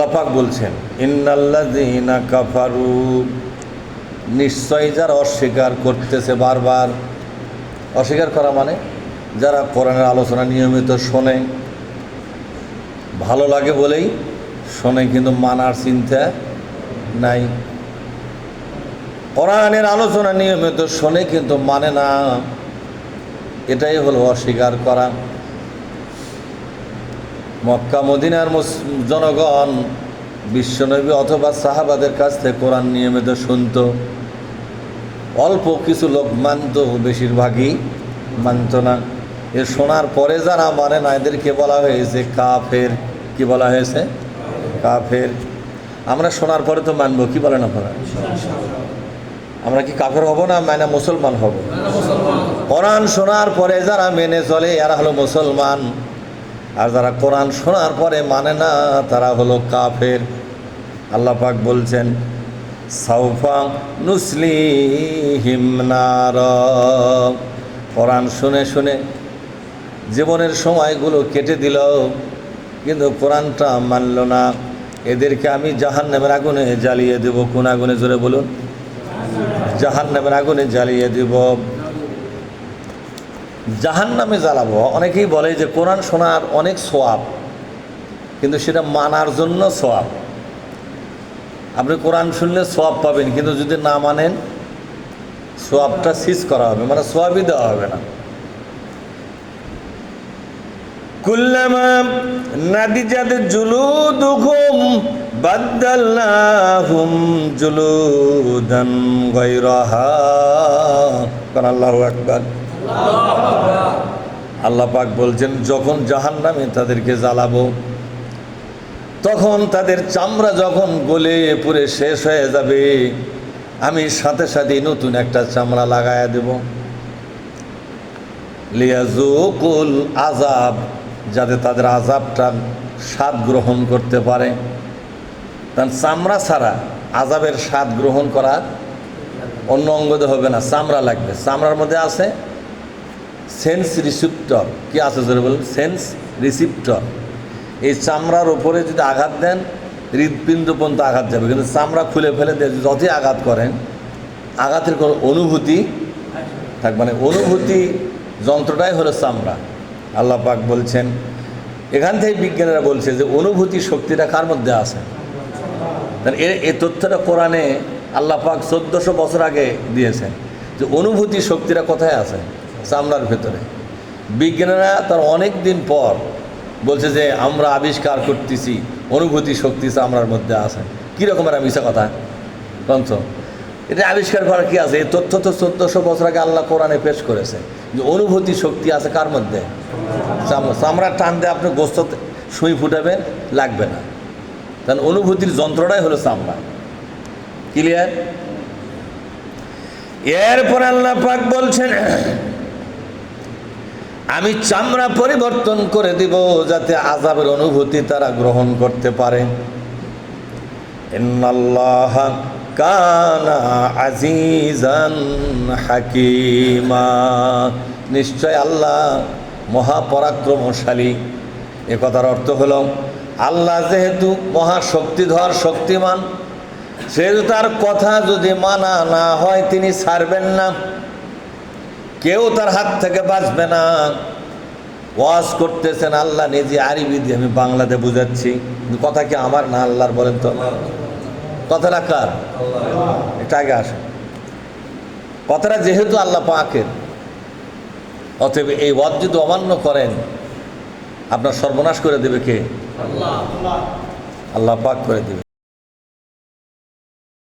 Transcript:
আল্লাহ পাক বলছেন ইন্নাল্লাযীনা কাফারু, নিশ্চয় যারা অস্বীকার করতেছে, বারবার অস্বীকার করা মানে যারা কোরআনের আলোচনা নিয়মিত শোনে, ভালো লাগে বলেই শোনে কিন্তু মানার চিন্তা নাই। কোরআনের আলোচনা নিয়মিত শোনে কিন্তু মানে না, এটাই হলো অস্বীকার করা। মক্কা মদিনার জনগণ বিশ্বনবী অথবা সাহাবাদের কাছ থেকে কোরআন নিয়মিত শুনত। অল্প কিছু লোক মানত, বেশিরভাগই মানত না। এ শোনার পরে যারা মানে না এদেরকে বলা হয়েছে কাফের। কি বলা হয়েছে? কাফের। আমরা শোনার পরে তো মানবো, কি বলেন আপনারা? আমরা কি কাফের হব না মানে মুসলমান হব? কোরআন শোনার পরে যারা মেনে চলে এরা হলো মুসলমান, আর যারা কোরআন শোনার পরে মানে না তারা হলো কাফের। আল্লাহ পাক বলছেন সাউফা নুসলিহিম নার, কোরআন শুনে শুনে জীবনের সময়গুলো কেটে দিল কিন্তু কোরআনটা মানল না, এদেরকে আমি জাহান্নামের আগুনে জ্বালিয়ে দেব। কোন আগুনে? জোরে বলুন। জাহান্নামের আগুনে জ্বালিয়ে দেব, জাহান্নামে জ্বালাবো। অনেকেই বলে যে কোরআন শোনার অনেক সওয়াব, কিন্তু সেটা মানার জন্য সওয়াব। আপনি কোরআন শুনলে সওয়াব পাবেন, কিন্তু যদি না মানেন সওয়াবটা সিজ করা হবে, মানে সওয়াবই দেওয়া হবে না। কুল্লামা নাদিজাত জুলুদুহুম বাদদালনাহুম জুলুদান গায়রাহা। আল্লাহু আকবার। আল্লাহ পাক বলছেন যখন জাহান্নামে তাদেরকে জ্বালাবো, তখন তাদের চামড়া যখন গলে পুড়ে শেষ হয়ে যাবে, আমি সাথে সাথে নতুন একটা চামড়া লাগায়া দেব। লিয়াজুকুল আযাব, যাতে তাদের আযাবটা স্বাদ গ্রহণ করতে পারে। কারণ চামড়া ছাড়া আযাবের স্বাদ গ্রহণ করা অন্য অঙ্গতে হবে না, চামড়া লাগবে। চামড়ার মধ্যে আছে সেন্স রিসিপ্টর। কি আছে জোরে বলুন? Sense receptor. এই চামড়ার ওপরে যদি আঘাত দেন হৃদপিণ্ড পর্যন্ত আঘাত যাবে, কিন্তু চামড়া খুলে ফেলে দিয়ে যতই আঘাত করেন আঘাতের কোনো অনুভূতি থাকবে, মানে অনুভূতি যন্ত্রটাই হলো চামড়া। আল্লাহ পাক বলছেন, এখান থেকে বিজ্ঞানীরা বলছে যে অনুভূতি শক্তিটা কার মধ্যে আছে। এই তথ্যটা কোরআনে আল্লাহ পাক 1400 বছর আগে দিয়েছেন যে অনুভূতি শক্তিটা কোথায় আছে? চামড়ার ভেতরে। বিজ্ঞানীরা তার অনেক দিন পর বলছে যে আমরা আবিষ্কার করতেছি অনুভূতি শক্তি চামড়ার মধ্যে আছে। কীরকম একটা মিশা কথা গ্রন্থ, এটা আবিষ্কার করার কি আছে? এই তথ্য তো 1400 বছর আগে আল্লাহ কোরআনে পেশ করেছে যে অনুভূতি শক্তি আছে কার মধ্যে? চামড়ার টান দিয়ে আপনি গোস্ত সুই ফুটাবেন, লাগবে না। কারণ অনুভূতির যন্ত্রটাই হলো চামড়া। ক্লিয়ার? এরপর আল্লাহ পাক বলছেন আমি চামড়া পরিবর্তন করে দিব যাতে আযাবের অনুভূতি তারা গ্রহণ করতে পারে। ইন্নাল্লাহা কানা আজিজান হাকিমা, নিশ্চয় আল্লাহ মহাপরাক্রমশালী। এ কথার অর্থ হলো আল্লাহ যেহেতু মহাশক্তিধর, শক্তিমান, সেহেতু তার কথা যদি মানা না হয় তিনি ছাড়বেন না, কেউ তার হাত থেকে বাঁচবে না। ওয়াজ করতেছেন আল্লাহ নিজে আরবি দিয়ে, আমি বাংলাতে বুঝাচ্ছি। কথা কি আমার না আল্লাহর? বলেন তো, কথাটা কার? এটা আগে আসে। কথাটা যেহেতু আল্লাহ পাকের, অতএব এই ওয়াজ যদি অমান্য করেন আপনার সর্বনাশ করে দেবে কে? আল্লাহ পাক করে দেবে।